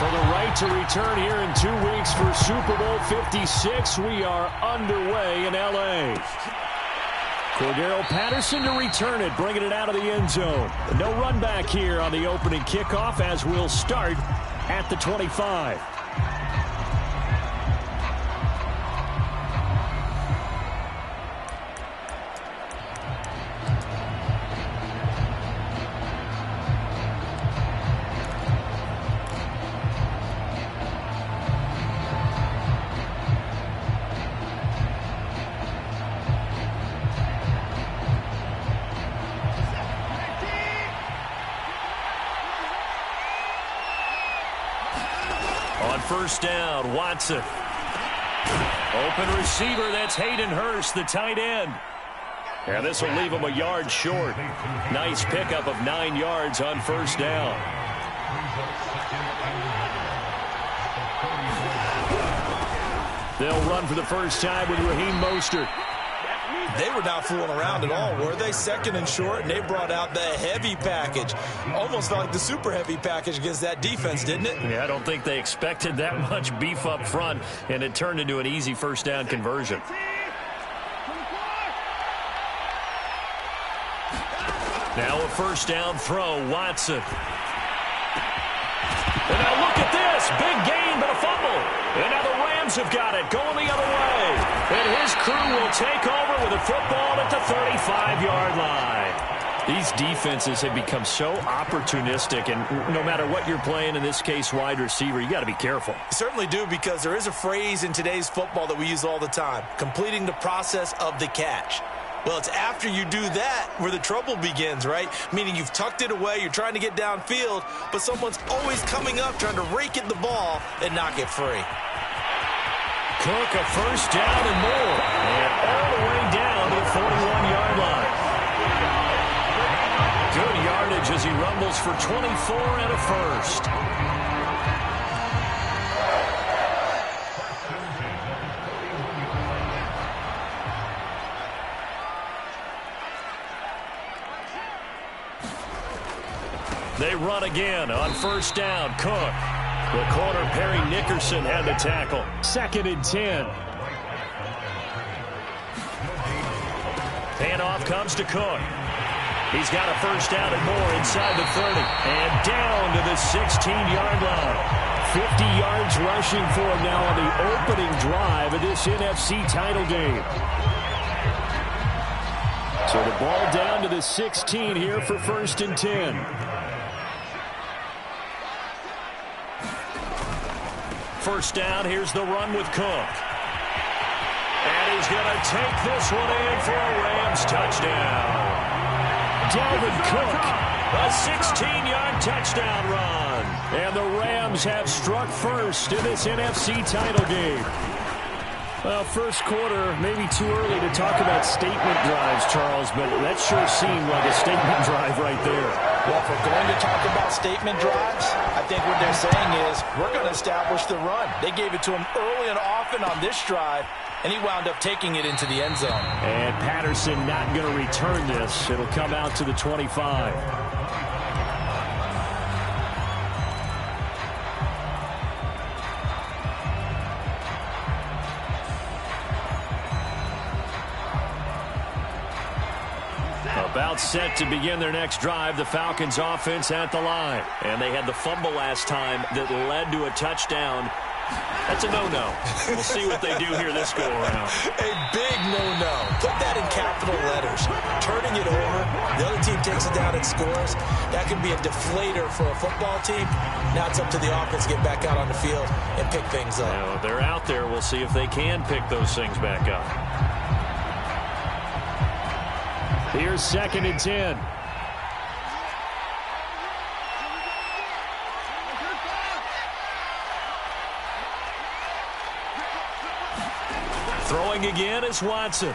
For the right to return here in 2 weeks for Super Bowl 56, we are underway in L.A. Cordero Patterson to return it, bringing it out of the end zone. No run back here on the opening kickoff as we'll start at the 25. First down, Watson. Open receiver, that's Hayden Hurst, the tight end. And this will leave him a yard short. Nice pickup of 9 yards on first down. They'll run for the first time with Raheem Mostert. They were not fooling around at all, were they? Second and short, and they brought out the heavy package. Almost felt like the super heavy package against that defense, didn't it? Yeah, I don't think they expected that much beef up front, and it turned into an easy first down conversion. Now a first down throw, Watson. And now look at this. Big gain, but a fumble. And now the Rams have got it, going the other way. And his crew will take over with a football at the 35-yard line. These defenses have become so opportunistic, and no matter what you're playing, in this case wide receiver, you got to be careful. You certainly do, because there is a phrase in today's football that we use all the time, completing the process of the catch. Well, it's after you do that where the trouble begins, right? Meaning you've tucked it away, you're trying to get downfield, but someone's always coming up trying to rake at the ball and knock it free. Cook, a first down and more. And all the way down to the 41-yard line. Good yardage as he rumbles for 24 and a first. They run again on first down. Cook. The corner, Perry Nickerson, had the tackle. 2nd and 10. Handoff comes to Cook. He's got a first down and more inside the 30. And down to the 16-yard line. 50 yards rushing for him now on the opening drive of this NFC title game. So the ball down to the 16 here for 1st and 10. First down, here's the run with Cook. And he's going to take this one in for a Rams touchdown. Dalvin Cook, a 16-yard touchdown run. And the Rams have struck first in this NFC title game. Well, first quarter, maybe too early to talk about statement drives, Charles, but that sure seemed like a statement drive right there. Well, if we're going to talk about statement drives, I think what they're saying is we're going to establish the run. They gave it to him early and often on this drive, and he wound up taking it into the end zone. And Patterson not going to return this. It'll come out to the 25. About set to begin their next drive, the Falcons offense at the line. And they had the fumble last time that led to a touchdown. That's a no-no. We'll see what they do here this go-around. A big no-no. Put that in capital letters. Turning it over, the other team takes it down and scores. That can be a deflator for a football team. Now it's up to the offense to get back out on the field and pick things up. Now, they're out there. We'll see if they can pick those things back up. Here's 2nd and 10. Throwing again is Watson.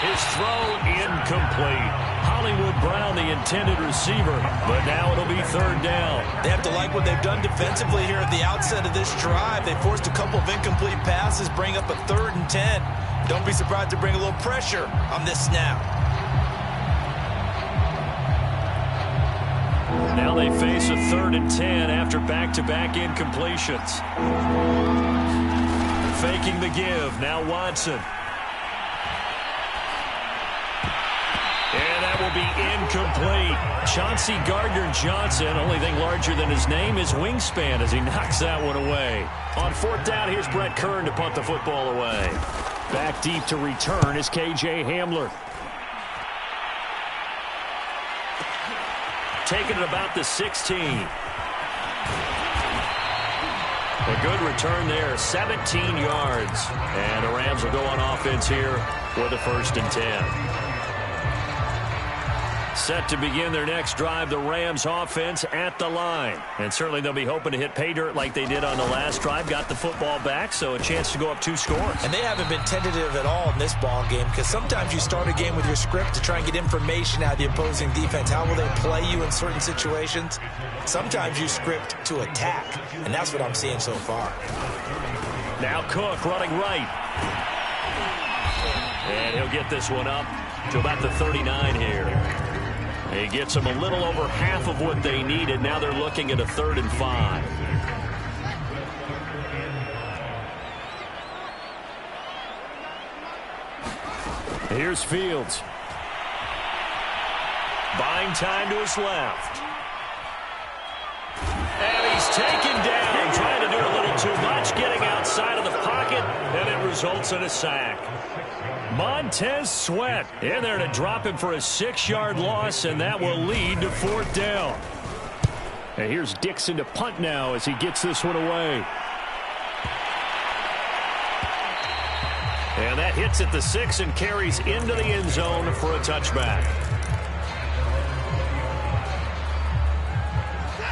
His throw incomplete. Hollywood Brown, the intended receiver, but now it'll be 3rd down. They have to like what they've done defensively here at the outset of this drive. They forced a couple of incomplete passes, bring up a 3rd and 10. Don't be surprised to bring a little pressure on this snap. Now they face a 3rd and 10 after back-to-back incompletions. Faking the give. Now Watson. And that will be incomplete. Chauncey Gardner-Johnson, only thing larger than his name is wingspan as he knocks that one away. On 4th down, here's Brett Kern to punt the football away. Back deep to return is K.J. Hamler. Taking it about the 16. A good return there, 17 yards. And the Rams will go on offense here with a 1st and 10. Set to begin their next drive, the Rams offense at the line. And certainly they'll be hoping to hit pay dirt like they did on the last drive. Got the football back, so a chance to go up 2 scores. And they haven't been tentative at all in this ball game because sometimes you start a game with your script to try and get information out of the opposing defense. How will they play you in certain situations? Sometimes you script to attack, and that's what I'm seeing so far. Now Cook running right. And he'll get this one up to about the 39 here. He gets them a little over half of what they needed. Now they're looking at a 3rd and 5. Here's Fields. Buying time to his left. And he's taken down, trying to do a little too much, getting outside of the pocket, and it results in a sack. Montez Sweat in there to drop him for a 6-yard loss, and that will lead to 4th down. And here's Dixon to punt now as he gets this one away. And that hits at the 6 and carries into the end zone for a touchback.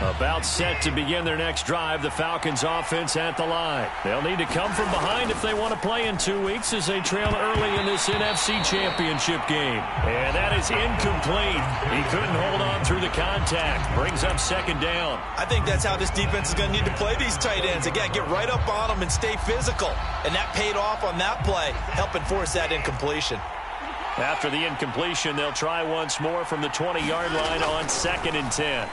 About set to begin their next drive, the Falcons offense at the line. They'll need to come from behind if they want to play in 2 weeks as they trail early in this NFC Championship game. And that is incomplete. He couldn't hold on through the contact. Brings up 2nd down. I think that's how this defense is going to need to play these tight ends. Again, get right up on them and stay physical. And that paid off on that play, helping force that incompletion. After the incompletion, they'll try once more from the 20-yard line on 2nd and 10.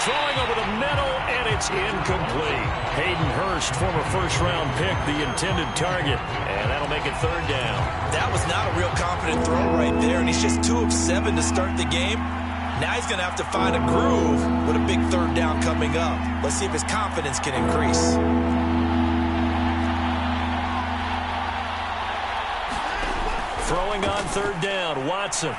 Throwing over the middle, and it's incomplete. Hayden Hurst, former 1st-round pick, the intended target. And that'll make it 3rd down. That was not a real confident throw right there, and he's just 2 of 7 to start the game. Now he's going to have to find a groove with a big 3rd down coming up. Let's see if his confidence can increase. Throwing on 3rd down, Watson.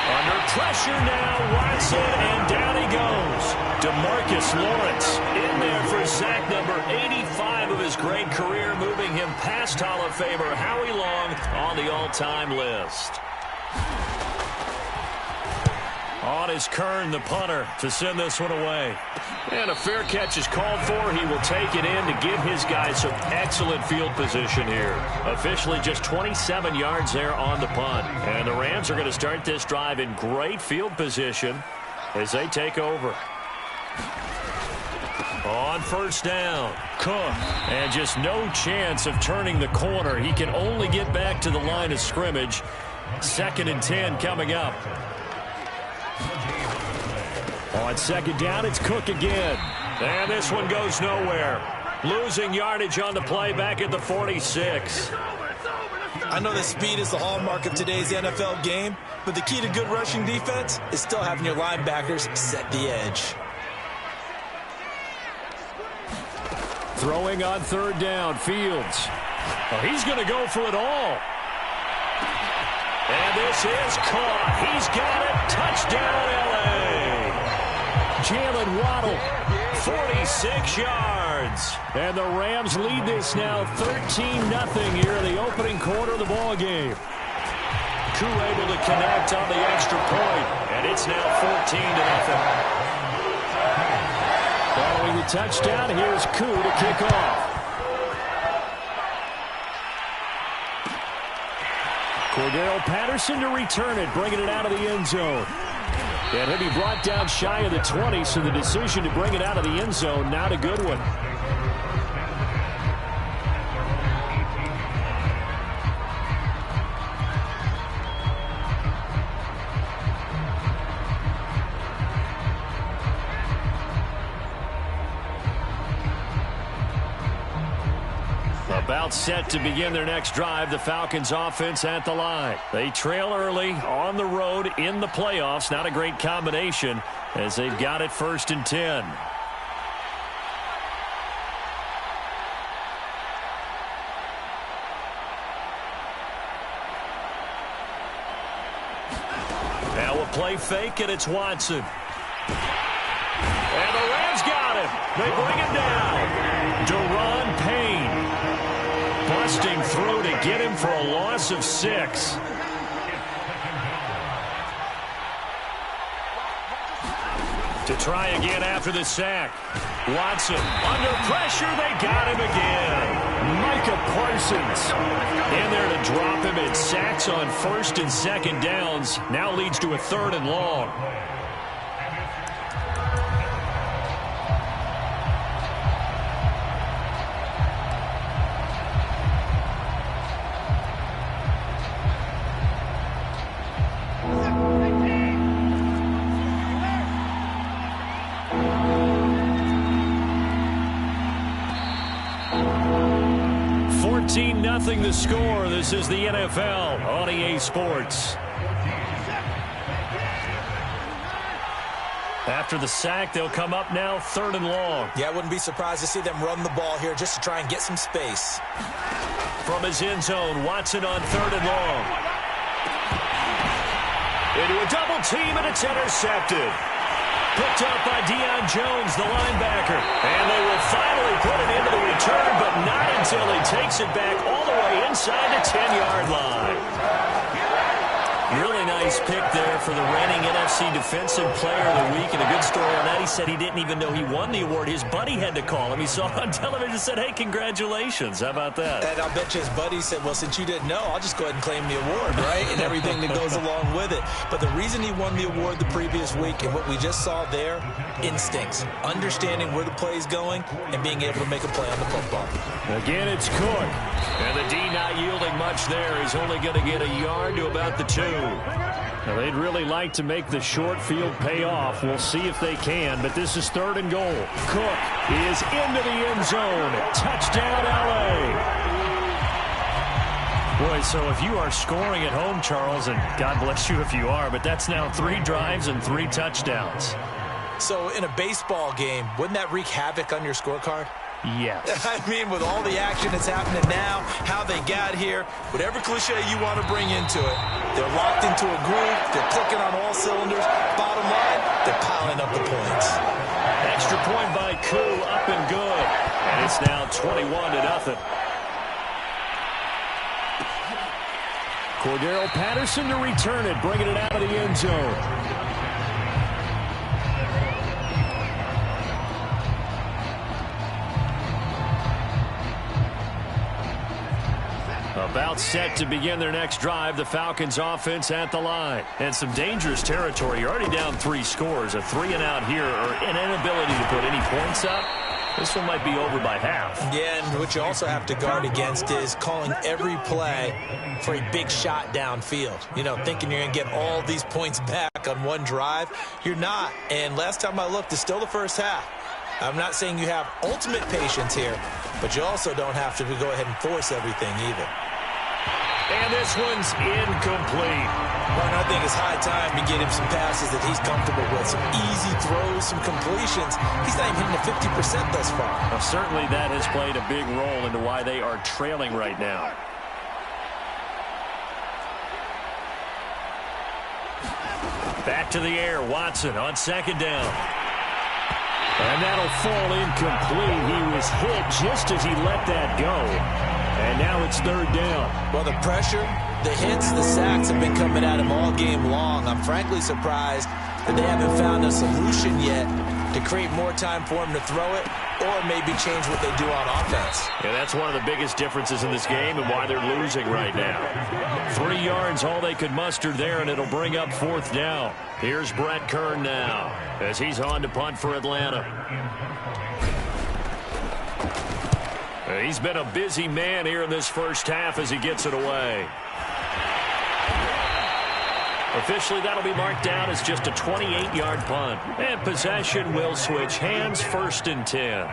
Under pressure now, Watson, and down he goes. DeMarcus Lawrence in there for sack number 85 of his great career, moving him past Hall of Famer Howie Long on the all-time list. On is Kern, the punter, to send this one away. And a fair catch is called for. He will take it in to give his guys some excellent field position here. Officially just 27 yards there on the punt. And the Rams are going to start this drive in great field position as they take over. On 1st down, Cook. And just no chance of turning the corner. He can only get back to the line of scrimmage. 2nd and 10 coming up. On 2nd down, it's Cook again. And this one goes nowhere. Losing yardage on the play back at the 46. I know that speed is the hallmark of today's NFL game, but the key to good rushing defense is still having your linebackers set the edge. Throwing on 3rd down, Fields. Oh, he's going to go for it all. And this is caught. He's got it. Touchdown, L.A. Jalen Waddle, 46 yards. And the Rams lead this now 13-0 here in the opening quarter of the ball game. Koo able to connect on the extra point, and it's now 14-0. Following the touchdown, here's Koo to kick off. Cordero Patterson to return it, bringing it out of the end zone. And he'll be brought down shy of the 20, so the decision to bring it out of the end zone, not a good one. About set to begin their next drive, the Falcons offense at the line. They trail early on the road in the playoffs. Not a great combination as they've got it 1st and 10. Now a play fake, and it's Watson. And the Rams got him. They bring him down. Daron Payne busting through to get him for a loss of 6. To try again after the sack. Watson under pressure. They got him again. Micah Parsons in there to drop him. It sacks on 1st and 2nd downs. Now leads to a 3rd and long. Nothing the score. This is the NFL on EA Sports. After the sack, they'll come up now 3rd and long. Yeah, I wouldn't be surprised to see them run the ball here just to try and get some space. From his end zone, Watson on 3rd and long. Into a double team, and it's intercepted. Picked up by Deion Jones, the linebacker. And they will finally put it into the return, but not until he takes it back all the way inside the 10-yard line. Really nice pick there for the reigning NFC Defensive Player of the Week. And a good story on that, he said he didn't even know he won the award. His buddy had to call him. He saw it on television and said, hey, congratulations. How about that? And I'll bet you his buddy said, well, since you didn't know, I'll just go ahead and claim the award, right? And everything that goes along with it. But the reason he won the award the previous week and what we just saw there, instincts, understanding where the play is going and being able to make a play on the football. Again, it's Cook. And the D not yielding much there. He's only going to get a yard to about the 2. Now, they'd really like to make the short field pay off. We'll see if they can, but this is 3rd and goal. Cook is into the end zone. Touchdown, L.A. Boy, so if you are scoring at home, Charles, and God bless you if you are, but that's now 3 drives and 3 touchdowns. So in a baseball game, wouldn't that wreak havoc on your scorecard? Yes. I mean, with all the action that's happening now, how they got here, whatever cliche you want to bring into it, they're locked into a groove, they're clicking on all cylinders. Bottom line, they're piling up the points. Extra point by Koo, up and good. And it's now 21-0. Cordero Patterson to return it, bringing it out of the end zone. About set to begin their next drive, the Falcons offense at the line. And some dangerous territory. You're already down 3 scores. A 3-and-out here, or an inability to put any points up. This one might be over by half. Yeah, and what you also have to guard against is calling every play for a big shot downfield. You know, thinking you're going to get all these points back on one drive. You're not. And last time I looked, it's still the first half. I'm not saying you have ultimate patience here, but you also don't have to go ahead and force everything either. And this one's incomplete. Well, I think it's high time to get him some passes that he's comfortable with. Some easy throws, some completions. He's not even hitting the 50% thus far. Well, certainly that has played a big role into why they are trailing right now. Back to the air. Watson on 2nd down. And that'll fall incomplete. He was hit just as he let that go. And now it's 3rd down. Well, the pressure, the hits, the sacks have been coming at him all game long. I'm frankly surprised that they haven't found a solution yet to create more time for him to throw it or maybe change what they do on offense. Yeah, that's one of the biggest differences in this game and why they're losing right now. 3 yards, all they could muster there, and it'll bring up 4th down. Here's Brett Kern now as he's on to punt for Atlanta. He's been a busy man here in this first half as he gets it away. Officially, that'll be marked down as just a 28-yard punt. And possession will switch hands, 1st and 10.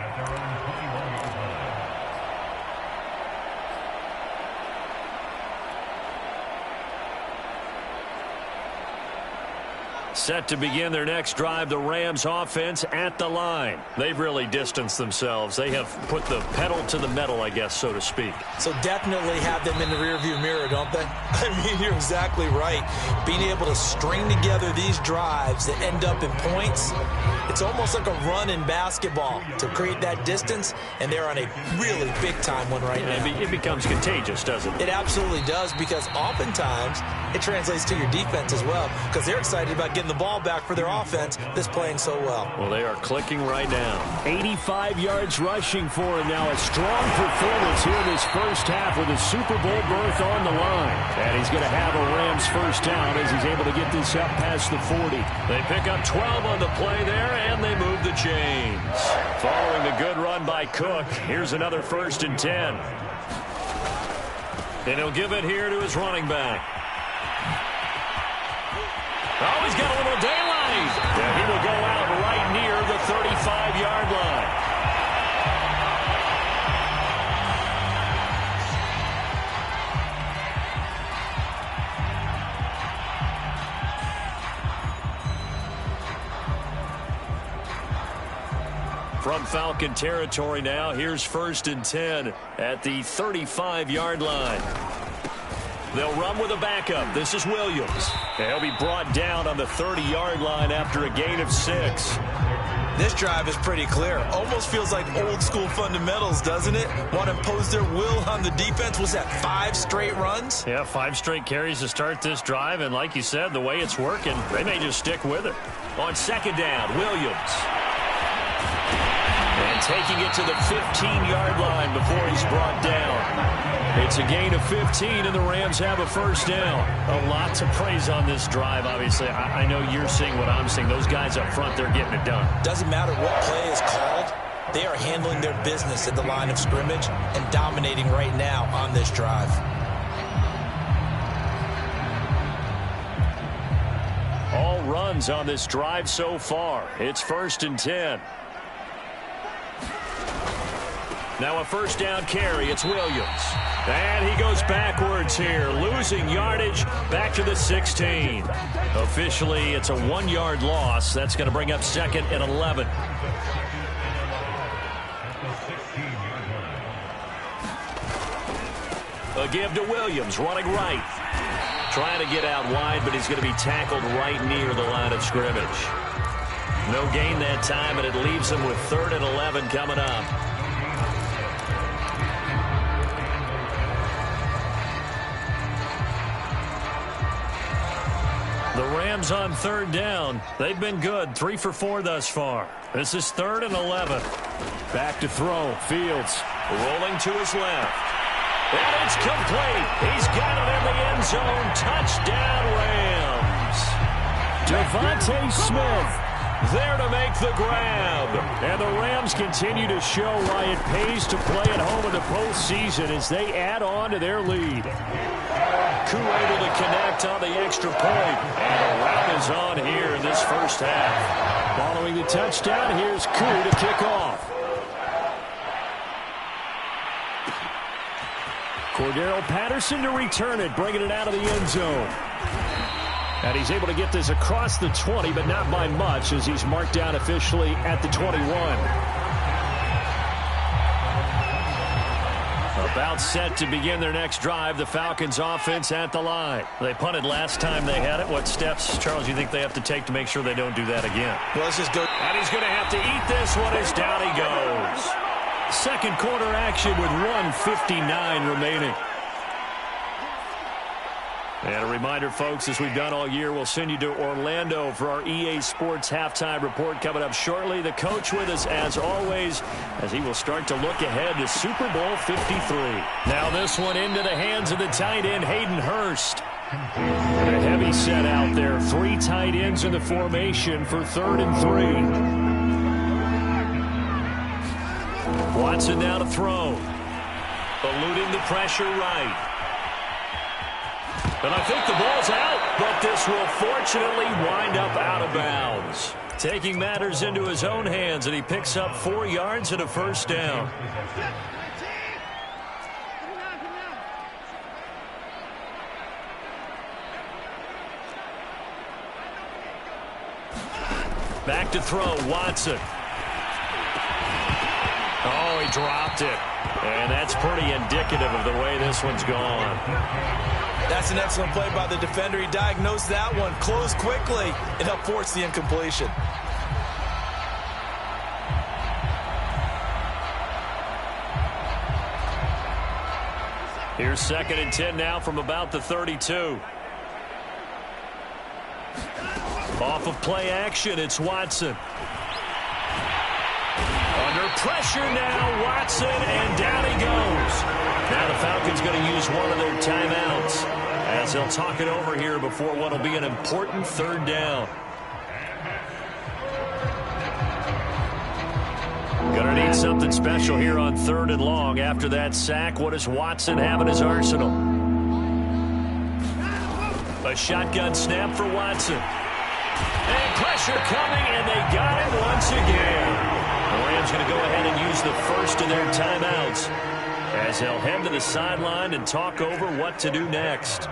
Set to begin their next drive, the Rams offense at the line. They've really distanced themselves. They have put the pedal to the metal, I guess, so to speak. So definitely have them in the rearview mirror, don't they? I mean, you're exactly right. Being able to string together these drives that end up in points, it's almost like a run in basketball to create that distance, and they're on a really big-time one right now. It becomes contagious, doesn't it? It absolutely does, because oftentimes it translates to your defense as well, because they're excited about getting the ball back for their offense that's playing so well. Well, they are clicking right now. 85 yards rushing for him now. A strong performance here in this first half with a Super Bowl berth on the line. And he's going to have a Rams first down as he's able to get this up past the 40. They pick up 12 on the play there, and they move the chains. Following the good run by Cook, here's another 1st and 10. And he'll give it here to his running back. Oh, he's got a little daylight. And he will go out right near the 35-yard line. From Falcon territory now, here's 1st and 10 at the 35-yard line. They'll run with a backup. This is Williams. And he'll be brought down on the 30-yard line after a gain of 6. This drive is pretty clear. Almost feels like old-school fundamentals, doesn't it? Want to impose their will on the defense. Was that 5 straight runs? Yeah, 5 straight carries to start this drive. And like you said, the way it's working, they may just stick with it. On 2nd down, Williams. And taking it to the 15-yard line before he's brought down. It's a gain of 15, and the Rams have a first down. A lot to praise on this drive, obviously. I know you're seeing what I'm seeing. Those guys up front, they're getting it done. Doesn't matter what play is called. They are handling their business at the line of scrimmage and dominating right now on this drive. All runs on this drive so far. It's 1st and 10. Now a first down carry. It's Williams. And he goes backwards here, losing yardage back to the 16. Officially, it's a 1-yard loss. That's going to bring up 2nd and 11. A give to Williams, running right. Trying to get out wide, but he's going to be tackled right near the line of scrimmage. No gain that time, and it leaves him with 3rd and 11 coming up. The Rams on 3rd down. They've been good. 3 for 4 thus far. This is 3rd and 11. Back to throw. Fields rolling to his left. And it's complete. He's got it in the end zone. Touchdown, Rams. Devontae Smith there to make the grab. And the Rams continue to show why it pays to play at home in the postseason as they add on to their lead. Koo able to connect on the extra point. And a wrap is on here in this first half. Following the touchdown, here's Koo to kick off. Cordero Patterson to return it, bringing it out of the end zone. And he's able to get this across the 20, but not by much as he's marked down officially at the 21. About set to begin their next drive, the Falcons offense at the line. They punted last time they had it. What steps, Charles, do you think they have to take to make sure they don't do that again? Well, let's just go. And he's going to have to eat this one as down he goes. Second quarter action with 1:59 remaining. And a reminder, folks, as we've done all year, we'll send you to Orlando for our EA Sports halftime report coming up shortly. The coach with us, as always, as he will start to look ahead to Super Bowl 53. Now this one into the hands of the tight end, Hayden Hurst. A heavy set out there. 3 tight ends in the formation for 3rd and 3. Watson now to throw. Eluding the pressure right. And I think the ball's out, but this will fortunately wind up out of bounds. Taking matters into his own hands, and he picks up 4 yards and a first down. Back to throw, Watson. Oh, he dropped it. And that's pretty indicative of the way this one's gone. That's an excellent play by the defender. He diagnosed that one, closed quickly, and helped force the incompletion. Here's 2nd and 10 now from about the 32. Off of play action, it's Watson. Under pressure now, Watson, and down he goes. Now the Falcons going to use one of their timeouts as they'll talk it over here before what will be an important 3rd down. Going to need something special here on 3rd and long. After that sack, what does Watson have in his arsenal? A shotgun snap for Watson. And pressure coming, and they got him once again. The Rams going to go ahead and use the first of their timeouts as they'll head to the sideline and talk over what to do next.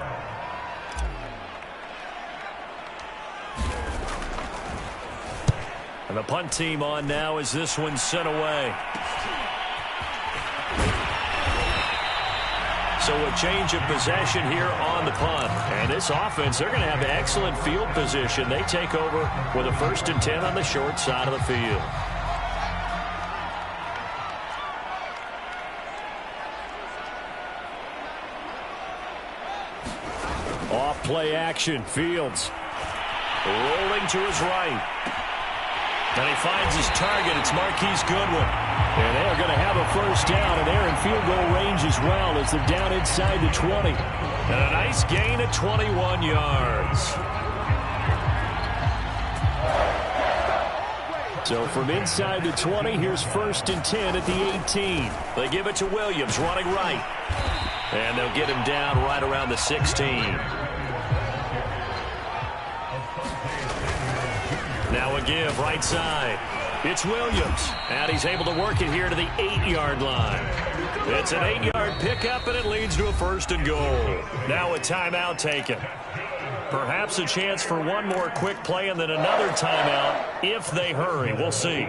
And the punt team on now as this one's sent away. So a change of possession here on the punt. And this offense, they're going to have excellent field position. They take over with a 1st and 10 on the short side of the field. Off play action, Fields rolling to his right. And he finds his target. It's Marquise Goodwin. And they are going to have a 1st down, and they're in field goal range as well as they're down inside the 20. And a nice gain of 21 yards. So from inside the 20, here's 1st and 10 at the 18. They give it to Williams, running right. And they'll get him down right around the 16. Now a give, right side. It's Williams, and he's able to work it here to the 8-yard line. It's an 8-yard pickup, and it leads to a 1st and goal. Now a timeout taken. Perhaps a chance for one more quick play and then another timeout if they hurry. We'll see.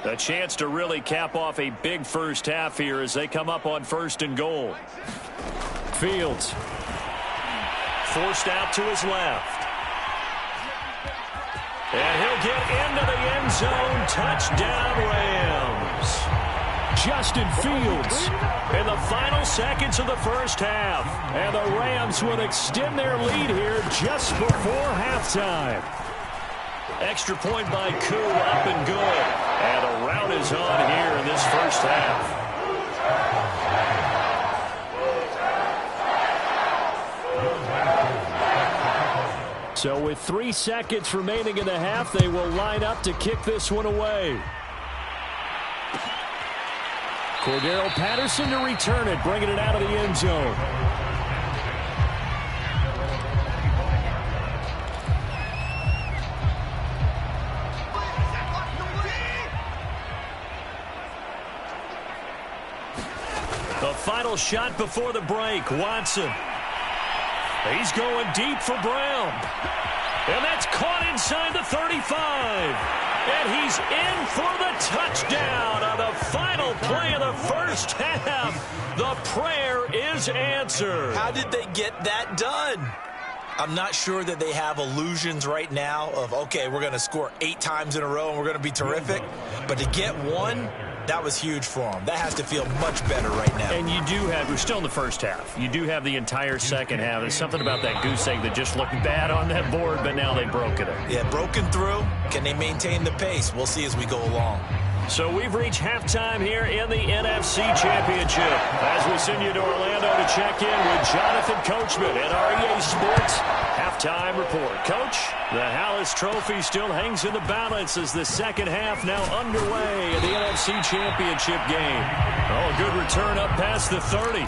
A chance to really cap off a big 1st half here as they come up on 1st and goal. Fields forced out to his left. And he'll get into the end zone. Touchdown, Rams. Justin Fields in the final seconds of the 1st half. And the Rams will extend their lead here just before halftime. Extra point by Koo, up and good. And the rout is on here in this 1st half. So with 3 seconds remaining in the half, they will line up to kick this one away. Cordero Patterson to return it, bringing it out of the end zone. The final shot before the break, Watson. He's going deep for Brown. And that's caught inside the 35. And he's in for the touchdown on the final play of the 1st half. The prayer is answered. How did they get that done? I'm not sure that they have illusions right now of, okay, we're going to score 8 times in a row and we're going to be terrific. But to get one, that was huge for them. That has to feel much better right now. And you do have, we're still in the 1st half. You do have the entire 2nd half. There's something about that goose egg that just looked bad on that board, but now they've broken it. Yeah, broken through. Can they maintain the pace? We'll see as we go along. So we've reached halftime here in the NFC Championship as we send you to Orlando to check in with Jonathan Coachman at our EA Sports Halftime Report. Coach, the Hallis Trophy still hangs in the balance as the 2nd half now underway in the NFC Championship game. Oh, a good return up past the 30.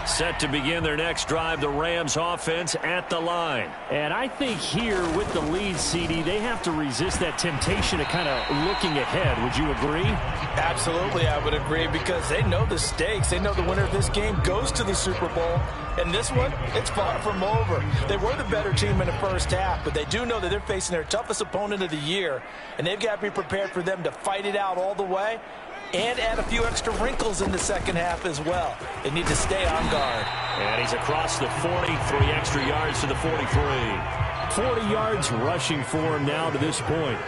Set to begin their next drive, the Rams offense at the line. And I think here with the lead, CD, they have to resist that temptation of kind of looking ahead. Would you agree? Absolutely, I would agree, because they know the stakes. They know the winner of this game goes to the Super Bowl. And this one, it's far from over. They were the better team in the first half, but they do know that they're facing their toughest opponent of the year, and they've got to be prepared for them to fight it out all the way and add a few extra wrinkles in the second half as well. They need to stay on guard. And he's across the 40, 3 extra yards to the 43. 40 yards rushing for him now to this point.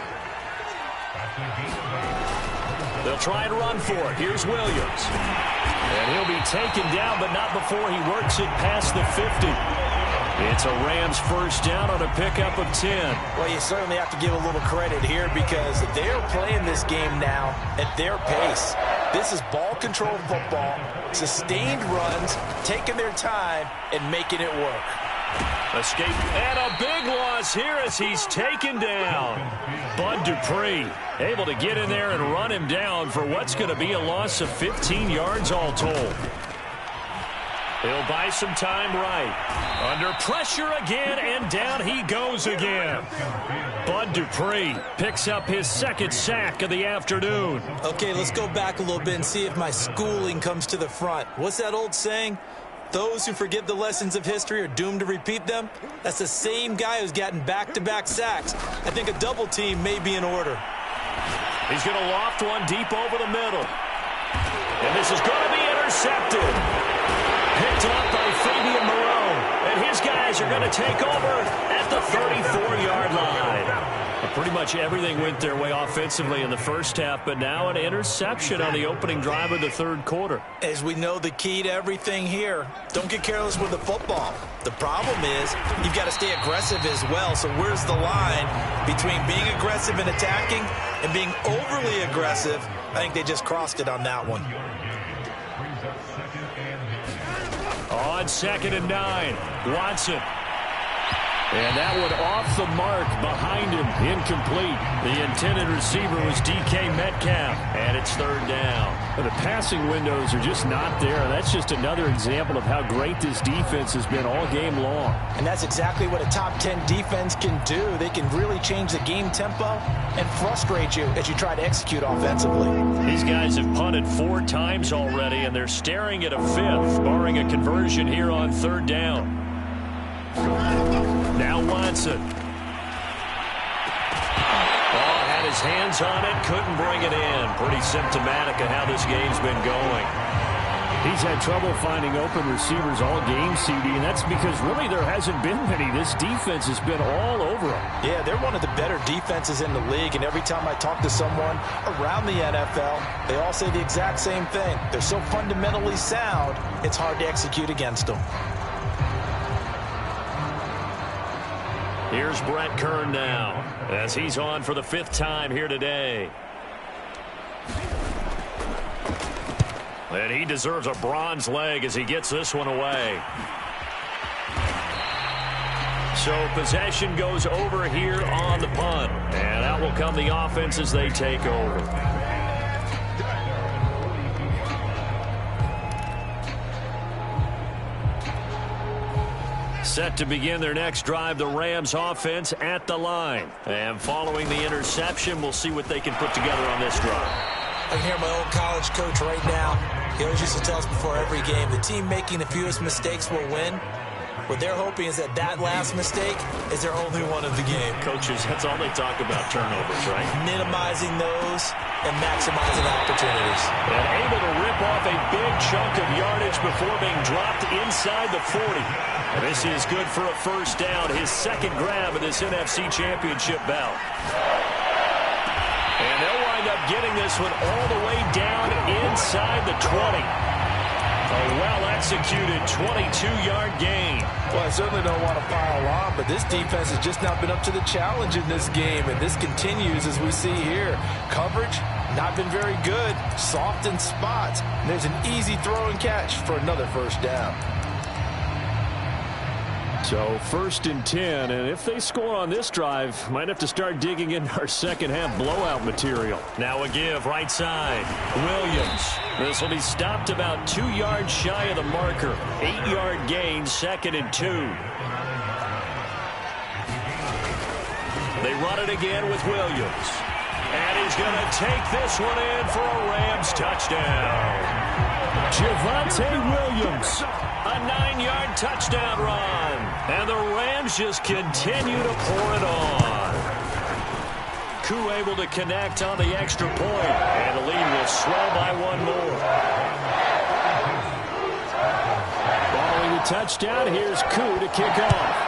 They'll try and run for it. Here's Williams. And he'll be taken down, but not before he works it past the 50. It's a Rams first down on a pickup of 10. Well, you certainly have to give a little credit here, because they're playing this game now at their pace. This is ball-controlled football, sustained runs, taking their time, and making it work. Escape, and a big loss here as he's taken down. Bud Dupree able to get in there and run him down for what's going to be a loss of 15 yards all told. He'll buy some time right. Under pressure again, and down he goes again. Bud Dupree picks up his second sack of the afternoon. Okay, let's go back a little bit and see if my schooling comes to the front. What's that old saying? Those who forget the lessons of history are doomed to repeat them. That's the same guy who's gotten back-to-back sacks. I think a double team may be in order. He's going to loft one deep over the middle. And this is going to be intercepted. Picked up by Fabian Moreau. And his guys are going to take over at the 34-yard line. Pretty much everything went their way offensively in the first half, but now an interception on the opening drive of the third quarter. As we know, the key to everything here, don't get careless with the football. The problem is you've got to stay aggressive as well. So where's the line between being aggressive and attacking and being overly aggressive? I think they just crossed it on that one. On 2nd and 9, Watson. And that one off the mark behind him, incomplete. The intended receiver was DK Metcalf, and it's 3rd down. But the passing windows are just not there. That's just another example of how great this defense has been all game long. And that's exactly what a top 10 defense can do. They can really change the game tempo and frustrate you as you try to execute offensively. These guys have punted 4 times already, and they're staring at a 5th, barring a conversion here on 3rd down. Now Watson. Had his hands on it, couldn't bring it in. Pretty symptomatic of how this game's been going. He's had trouble finding open receivers all game, CD, and that's because really there hasn't been many. This defense has been all over him. Yeah, they're one of the better defenses in the league, and every time I talk to someone around the NFL, they all say the exact same thing. They're so fundamentally sound, it's hard to execute against them. Here's Brett Kern now, as he's on for the 5th time here today. And he deserves a bronze leg as he gets this one away. So possession goes over here on the punt. And out will come the offense as they take over. Set to begin their next drive, the Rams offense at the line. And following the interception, we'll see what they can put together on this drive. I can hear my old college coach right now. He always used to tell us before every game, the team making the fewest mistakes will win. What they're hoping is that that last mistake is their only one of the game. Coaches, that's all they talk about, turnovers, right? Minimizing those and maximizing opportunities. And able to rip off a big chunk of yardage before being dropped inside the 40. And this is good for a first down, his 2nd grab of this NFC Championship bout. And they'll wind up getting this one all the way down inside the 20. A well-executed 22-yard gain. Well, I certainly don't want to pile on, but this defense has just not been up to the challenge in this game, and this continues as we see here. Coverage, not been very good. Soft in spots. And there's an easy throw and catch for another first down. So 1st and 10, and if they score on this drive, might have to start digging into our second half blowout material. Now a give right side. Williams. This will be stopped about 2 yards shy of the marker. 8-yard gain, 2nd and 2. They run it again with Williams. And he's going to take this one in for a Rams touchdown. Javonte Williams. A 9-yard touchdown run. And the Rams just continue to pour it on. Koo able to connect on the extra point. And the lead will swell by 1 more. Following the touchdown, here's Koo to kick off.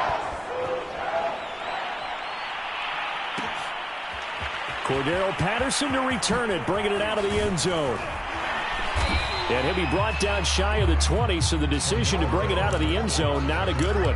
Cordero Patterson to return it, bringing it out of the end zone. And he'll be brought down shy of the 20, so the decision to bring it out of the end zone, not a good one.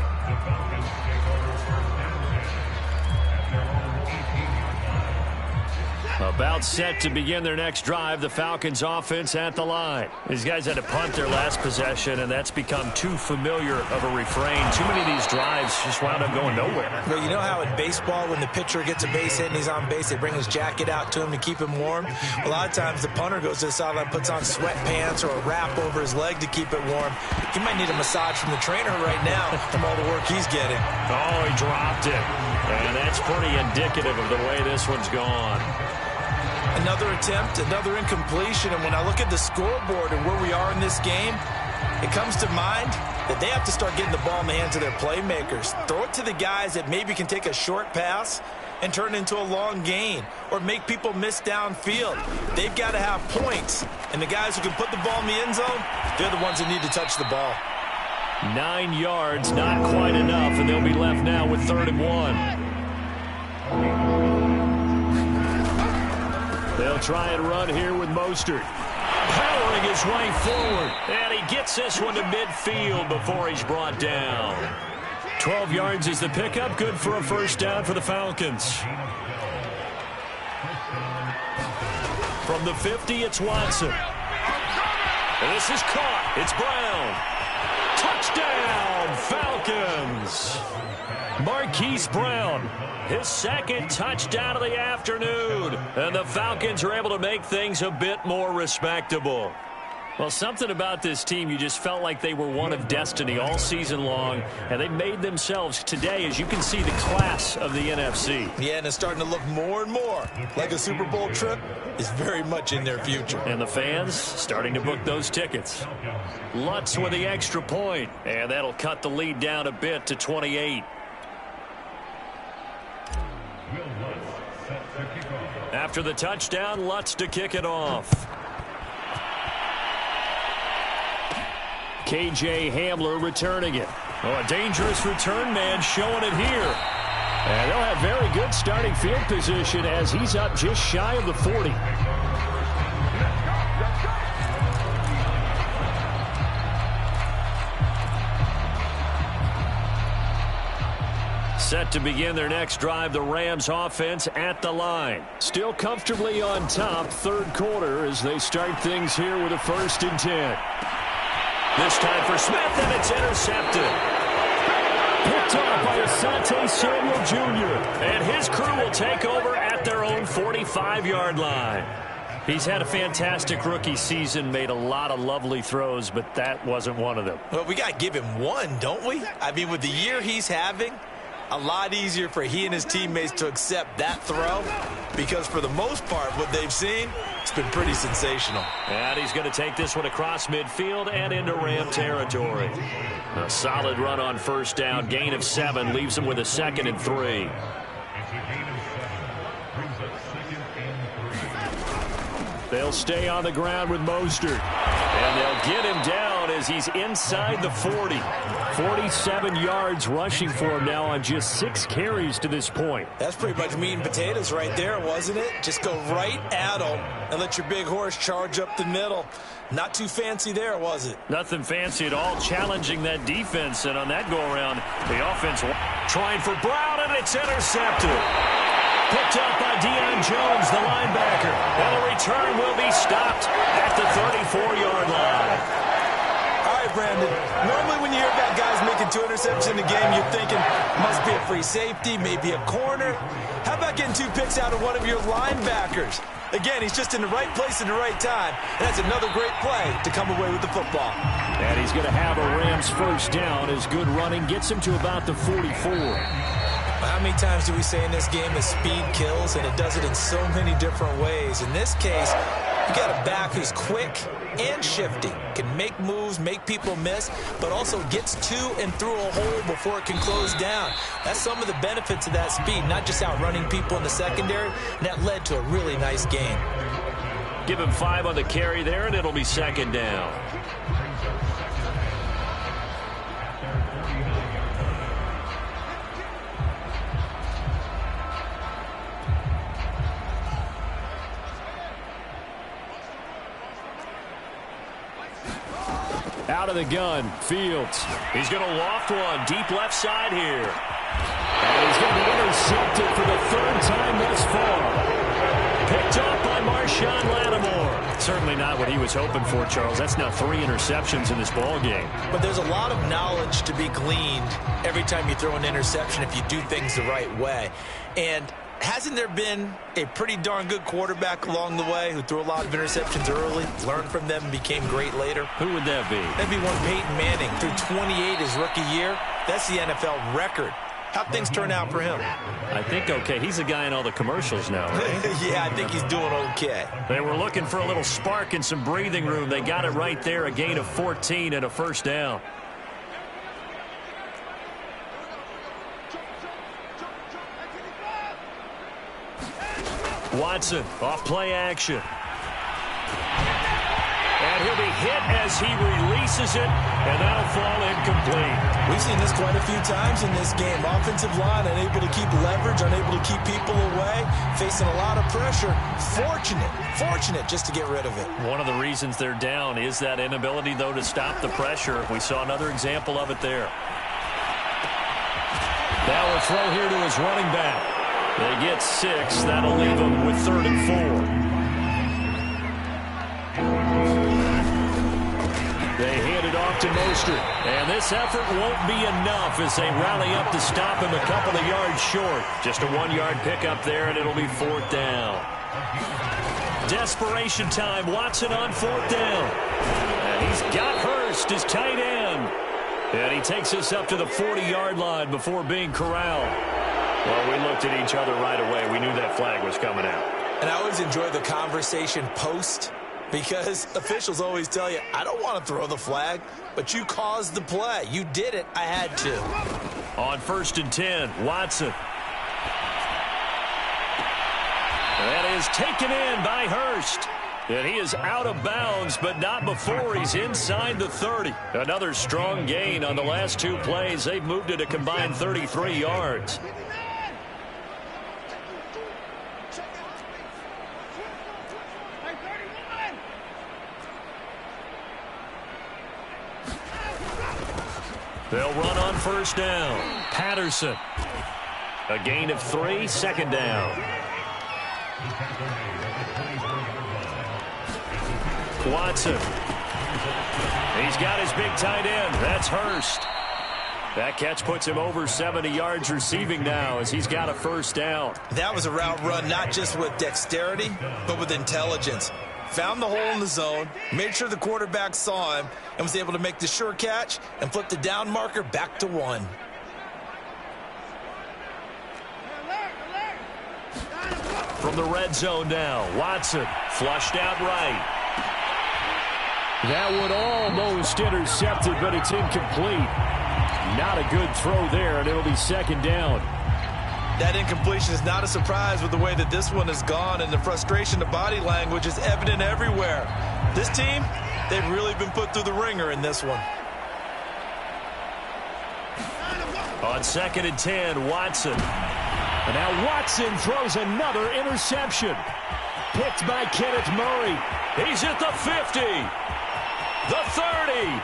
About set to begin their next drive, the Falcons offense at the line. These guys had to punt their last possession, and that's become too familiar of a refrain. Too many of these drives just wound up going nowhere. Well, you know how in baseball, when the pitcher gets a base hit and he's on base, they bring his jacket out to him to keep him warm? A lot of times the punter goes to the sideline, puts on sweatpants or a wrap over his leg to keep it warm. He might need a massage from the trainer right now from all the work he's getting. Oh, he dropped it. And that's pretty indicative of the way this one's gone. Another attempt, another incompletion, and when I look at the scoreboard and where we are in this game, it comes to mind that they have to start getting the ball in the hands of their playmakers. Throw it to the guys that maybe can take a short pass and turn it into a long gain or make people miss downfield. They've got to have points, and the guys who can put the ball in the end zone, they're the ones that need to touch the ball. 9 yards, not quite enough, and they'll be left now with 3rd and 1. They'll try and run here with Mostert. Powering his way forward. And he gets this one to midfield before he's brought down. 12 yards is the pickup. Good for a first down for the Falcons. From the 50, it's Watson. And this is caught. It's Brown. Touchdown, Falcons. Marquise Brown, his 2nd touchdown of the afternoon. And the Falcons are able to make things a bit more respectable. Well, something about this team, you just felt like they were one of destiny all season long, and they made themselves today, as you can see, the class of the NFC. Yeah, and it's starting to look more and more like a Super Bowl trip is very much in their future. And the fans starting to book those tickets. Lutz with the extra point, and that'll cut the lead down a bit to 28. After the touchdown, Lutz to kick it off. KJ Hamler returning it. Oh, a dangerous return man showing it here. And they'll have very good starting field position as he's up just shy of the 40. Set to begin their next drive, the Rams offense at the line. Still comfortably on top, 3rd quarter as they start things here with a 1st and 10. This time for Smith, and it's intercepted. Picked off by Asante Samuel Jr. And his crew will take over at their own 45-yard line. He's had a fantastic rookie season, made a lot of lovely throws, but that wasn't one of them. Well, we got to give him one, don't we? I mean, with the year he's having, a lot easier for he and his teammates to accept that throw because for the most part, what they've seen, it's been pretty sensational. And he's going to take this one across midfield and into Ram territory. A solid run on 1st down, gain of 7, leaves him with a 2nd and 3. They'll stay on the ground with Mostert. And they'll get him down as he's inside the 40. 47 yards rushing for him now on just 6 carries to this point. That's pretty much meat and potatoes right there, wasn't it? Just go right at him and let your big horse charge up the middle. Not too fancy there, was it? Nothing fancy at all, challenging that defense. And on that go-around, the offense trying for Brown, and it's intercepted. Picked up by Deion Jones, the linebacker. And the return will be stopped at the 34-yard line. All right, Brandon. Normally when you hear about guys making throwing 2 interceptions in the game, you're thinking, must be a free safety, maybe a corner. How about getting 2 picks out of one of your linebackers? Again, he's just in the right place at the right time. And that's another great play to come away with the football. And he's going to have a Rams first down as good running gets him to about the 44. How many times do we say in this game that speed kills, and it does it in so many different ways? In this case, you got a back who's quick and shifty, can make moves, make people miss, but also gets to and through a hole before it can close down. That's some of the benefits of that speed, not just outrunning people in the secondary, and that led to a really nice game. Give him 5 on the carry there, and it'll be second down. Out of the gun, Fields. He's going to loft one deep left side here. And he's going to be intercepted for the 3rd time thus far. Picked up by Marshawn Lattimore. Certainly not what he was hoping for, Charles. That's now 3 interceptions in this ball game. But there's a lot of knowledge to be gleaned every time you throw an interception if you do things the right way. And hasn't there been a pretty darn good quarterback along the way who threw a lot of interceptions early, learned from them, and became great later? Who would that be? That'd be one Peyton Manning. Threw 28 his rookie year. That's the NFL record. How'd things turn out for him? I think okay. He's the guy in all the commercials now, right? Yeah, I think he's doing okay. They were looking for a little spark and some breathing room. They got it right there, a gain of 14 and a first down. Watson, off play action. And he'll be hit as he releases it, and that'll fall incomplete. We've seen this quite a few times in this game. Offensive line unable to keep leverage, unable to keep people away, facing a lot of pressure. Fortunate just to get rid of it. One of the reasons they're down is that inability, though, to stop the pressure. We saw another example of it there. Now a throw here to his running back. They get 6. That'll leave them with 3rd and 4. They hand it off to Mostert. And this effort won't be enough as they rally up to stop him a couple of yards short. Just a 1-yard pickup there, and it'll be 4th down. Desperation time. Watson on 4th down. And he's got Hurst, his tight end. And he takes us up to the 40-yard line before being corralled. Well, we looked at each other right away. We knew that flag was coming out. And I always enjoy the conversation post, because officials always tell you, I don't want to throw the flag, but you caused the play. You did it. I had to. On 1st and 10, Watson. That is taken in by Hurst. And he is out of bounds, but not before he's inside the 30. Another strong gain on the last 2 plays. They've moved it a combined 33 yards. They'll run on 1st down. Patterson. A gain of 3, 2nd down. Watson. He's got his big tight end. That's Hurst. That catch puts him over 70 yards receiving now as he's got a 1st down. That was a route run not just with dexterity, but with intelligence. Found the hole in the zone, made sure the quarterback saw him, and was able to make the sure catch and flip the down marker back to 1. From the red zone now, Watson flushed out right. That one almost intercepted, but it's incomplete. Not a good throw there, and it'll be 2nd down. That incompletion is not a surprise with the way that this one has gone, and the frustration, the body language is evident everywhere. This team, they've really been put through the ringer in this one. On 2nd and 10, Watson. And now Watson throws another interception. Picked by Kenneth Murray. He's at the 50, the 30,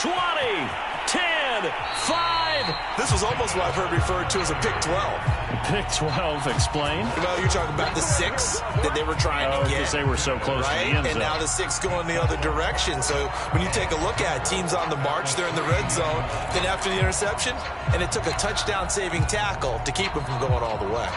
20, 10, 5. This was almost what I've heard referred to as a pick 12. Pick 12, explain. Well, you're talking about the 6 that they were trying to get. Because they were so close to the end zone. And now the 6 going the other direction. So when you take a look at it, teams on the march, they're in the red zone. Then after the interception, and it took a touchdown-saving tackle to keep them from going all the way.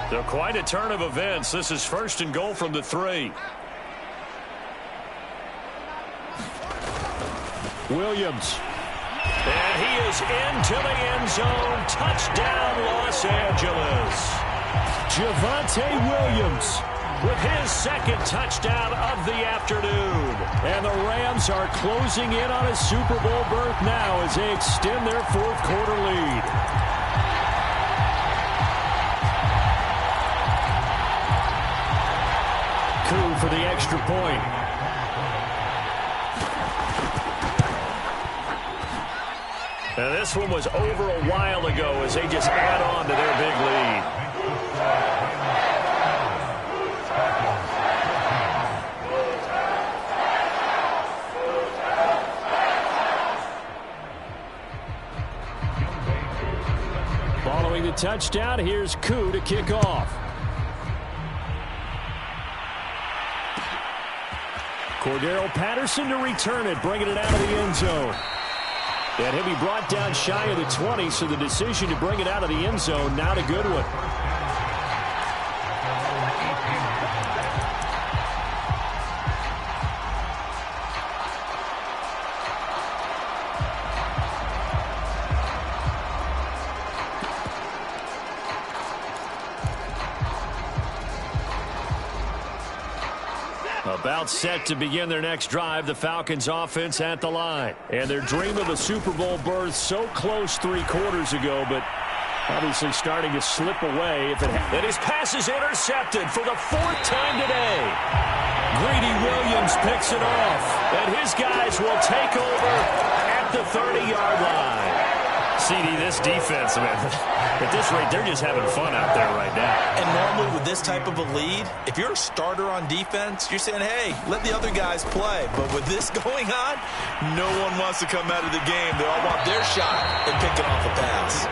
So quite a turn of events. This is 1st and goal from the 3. Williams. And he is into the end zone. Touchdown, Los Angeles. Javonte Williams with his 2nd touchdown of the afternoon. And the Rams are closing in on a Super Bowl berth now as they extend their 4th quarter lead. For the extra point. Now this one was over a while ago as they just add on to their big lead. Following the touchdown, here's Koo to kick off. Cordero Patterson to return it, bringing it out of the end zone. And he'll be brought down shy of the 20, so the decision to bring it out of the end zone, not a good one. About set to begin their next drive, the Falcons offense at the line. And their dream of a Super Bowl berth so close 3 quarters ago, but obviously starting to slip away. And his pass is intercepted for the 4th time today. Greedy Williams picks it off. And his guys will take over at the 30-yard line. CD, this defense, man, at this rate, they're just having fun out there right now. And normally with this type of a lead, if you're a starter on defense, you're saying, hey, let the other guys play. But with this going on, no one wants to come out of the game. They all want their shot at picking off a pass.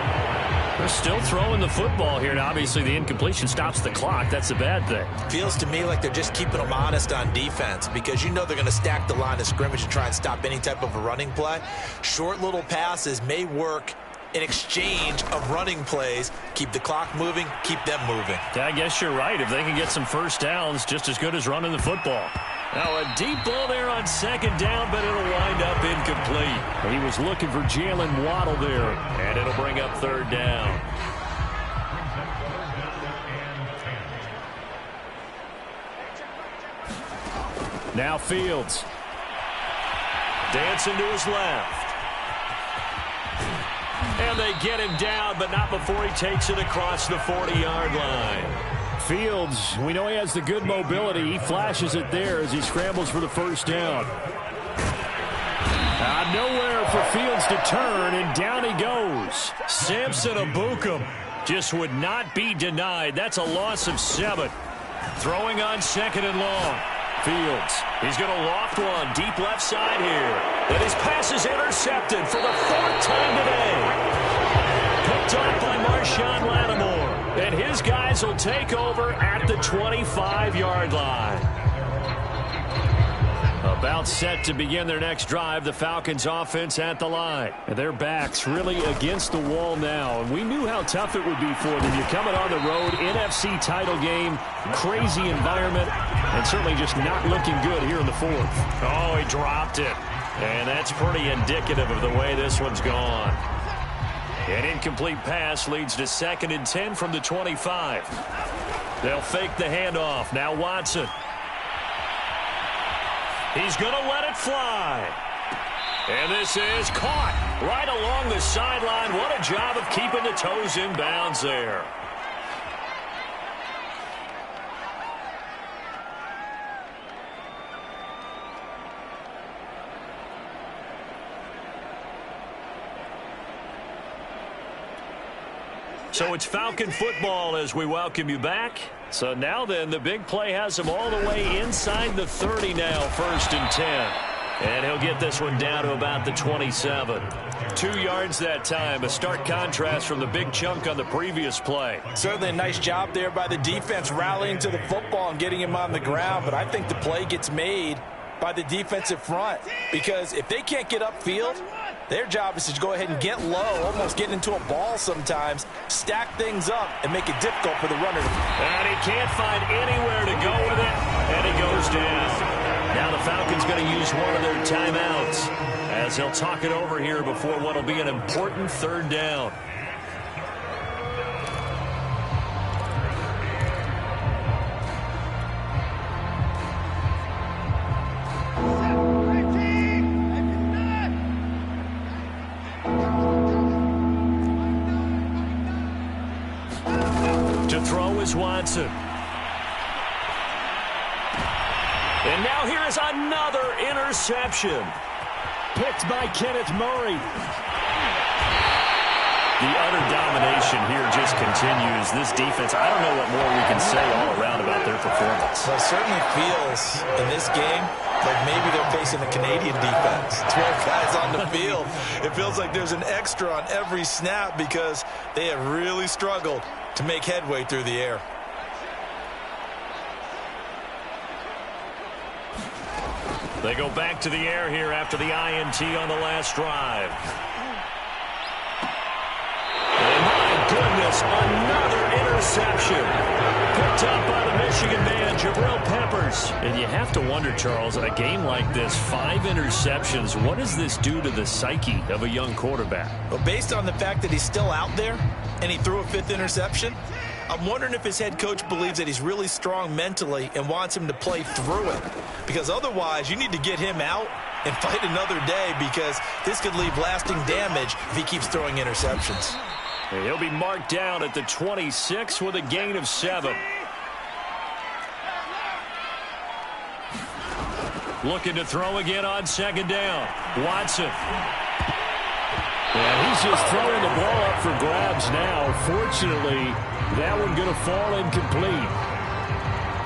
They're still throwing the football here, and obviously the incompletion stops the clock. That's a bad thing. Feels to me like they're just keeping them honest on defense because you know they're going to stack the line of scrimmage and try and stop any type of a running play. Short little passes may work in exchange of running plays. Keep the clock moving, keep them moving. Yeah, I guess you're right. If they can get some first downs, just as good as running the football. Now a deep ball there on 2nd down, but it'll wind up incomplete. He was looking for Jalen Waddle there. And it'll bring up 3rd down. Now Fields. Dancing to his left. And they get him down, but not before he takes it across the 40-yard line. Fields, we know he has the good mobility. He flashes it there as he scrambles for the 1st down. Nowhere for Fields to turn, and down he goes. Samson Abukum just would not be denied. That's a loss of 7. Throwing on 2nd and long. Fields. He's going to loft one deep left side here. And his pass is intercepted for the 4th time today. Picked up by Marshawn Lattimore. And his guys will take over at the 25-yard line. About set to begin their next drive, the Falcons offense at the line. And their backs really against the wall now. And we knew how tough it would be for them. You're coming on the road, NFC title game, crazy environment, and certainly just not looking good here in the 4th. Oh, he dropped it. And that's pretty indicative of the way this one's gone. An incomplete pass leads to 2nd and 10 from the 25. They'll fake the handoff. Now Watson. He's going to let it fly. And this is caught right along the sideline. What a job of keeping the toes in bounds there. So it's Falcon football as we welcome you back. So now then, the big play has him all the way inside the 30 now, 1st and 10. And he'll get this one down to about the 27. 2 yards that time, a stark contrast from the big chunk on the previous play. Certainly a nice job there by the defense rallying to the football and getting him on the ground, but I think the play gets made by the defensive front because if they can't get upfield, their job is to go ahead and get low, almost get into a ball sometimes, stack things up, and make it difficult for the runner. And he can't find anywhere to go with it, and he goes down. Now the Falcons going to use one of their timeouts as they'll talk it over here before what will be an important 3rd down. To throw is Watson. And now here is another interception. Picked by Kenneth Murray. The utter domination here just continues. This defense, I don't know what more we can say all around about their performance. Well, it certainly feels in this game like maybe they're facing a Canadian defense. 12 guys on the field. It feels like there's an extra on every snap because they have really struggled to make headway through the air. They go back to the air here after the INT on the last drive. And my goodness, another interception. Picked up by the Michigan man, Jabril Peppers. And you have to wonder, Charles, in a game like this, 5 interceptions, what does this do to the psyche of a young quarterback? Well, based on the fact that he's still out there and he threw a 5th interception, I'm wondering if his head coach believes that he's really strong mentally and wants him to play through it. Because otherwise, you need to get him out and fight another day because this could leave lasting damage if he keeps throwing interceptions. And he'll be marked down at the 26 with a gain of 7. Looking to throw again on 2nd down. Watson. And he's just throwing the ball up for grabs now. Fortunately, that one going to fall incomplete.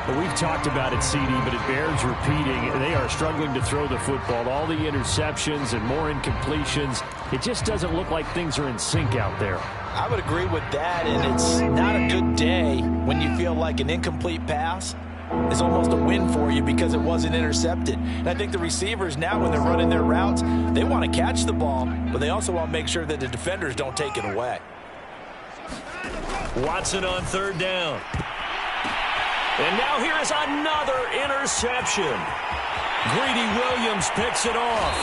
Well, we've talked about it, CD, but it bears repeating. They are struggling to throw the football. All the interceptions and more incompletions. It just doesn't look like things are in sync out there. I would agree with that, and it's not a good day when you feel like an incomplete pass is almost a win for you because it wasn't intercepted. And I think the receivers now, when they're running their routes, they want to catch the ball, but they also want to make sure that the defenders don't take it away. Watson on 3rd down. And now here is another interception. Greedy Williams picks it off.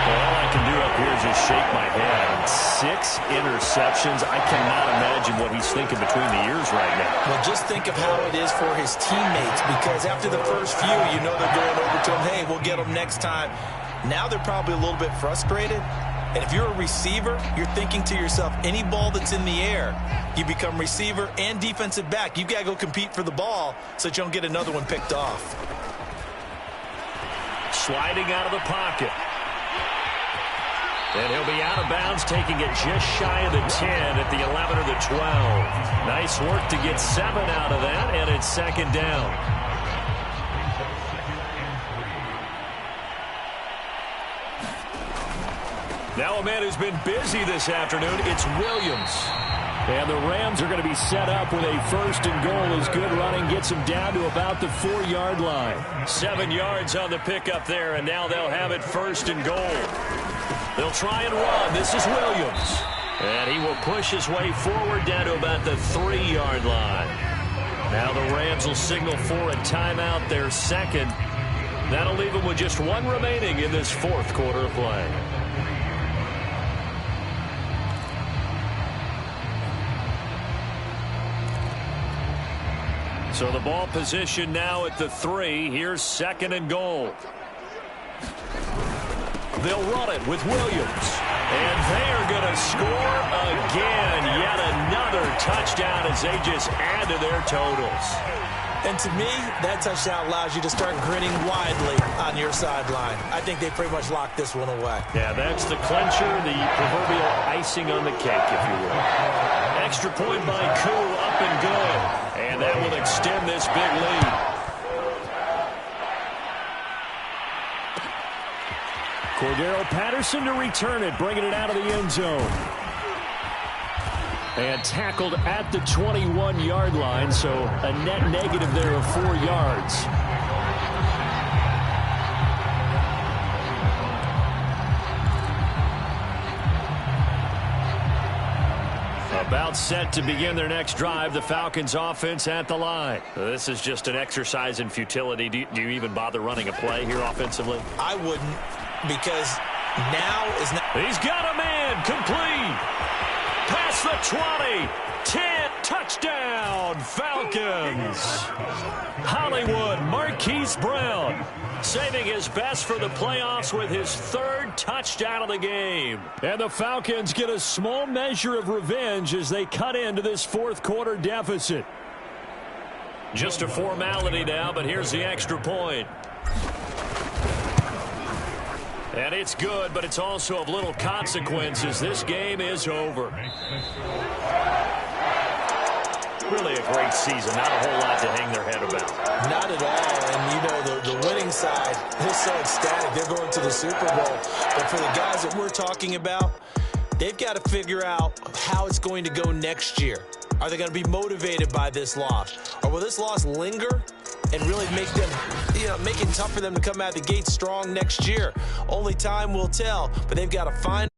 Well, all I can do up here is just shake my head. 6 interceptions. I cannot imagine what he's thinking between the ears right now. Well, just think of how it is for his teammates, because after the first few, you know they're going over to him, hey, we'll get him next time. Now they're probably a little bit frustrated. And if you're a receiver, you're thinking to yourself, any ball that's in the air, you become receiver and defensive back. You've got to go compete for the ball so that you don't get another one picked off. Sliding out of the pocket. And he'll be out of bounds, taking it just shy of the 10 at the 11 or the 12. Nice work to get 7 out of that, and it's 2nd down. Now a man who's been busy this afternoon, it's Williams. And the Rams are going to be set up with a 1st and goal as good running gets them down to about the 4-yard line. 7 yards on the pickup there, and now they'll have it 1st and goal. They'll try and run. This is Williams. And he will push his way forward down to about the 3-yard line. Now the Rams will signal for a timeout, their 2nd. That'll leave them with just 1 remaining in this 4th quarter of play. So the ball position now at the 3. Here's 2nd and goal. They'll run it with Williams. And they are going to score again. Yet another touchdown as they just add to their totals. And to me, that touchdown allows you to start grinning widely on your sideline. I think they pretty much locked this one away. Yeah, that's the clincher, the proverbial icing on the cake, if you will. Extra point by Koo, up and good. And that will extend this big lead. Cordero Patterson to return it, bringing it out of the end zone. And tackled at the 21-yard line, so a net negative there of 4 yards. About set to begin their next drive, the Falcons offense at the line. This is just an exercise in futility. Do you even bother running a play here offensively? I wouldn't, because now is not. He's got a man, complete. Past the 20, 10, touchdown, Falcons. Hollywood, Marquise Brown, saving his best for the playoffs with his third touchdown of the game. And the Falcons get a small measure of revenge as they cut into this fourth quarter deficit. Just a formality now, but here's the extra point. And it's good, but it's also of little consequences. This game is over. Really a great season. Not a whole lot to hang their head about. Not at all. And, you know, the winning side is so ecstatic. They're going to the Super Bowl. But for the guys that we're talking about, they've got to figure out how it's going to go next year. Are they going to be motivated by this loss? Or will this loss linger and really make them, make it tough for them to come out the gate strong next year? Only time will tell, but they've got to find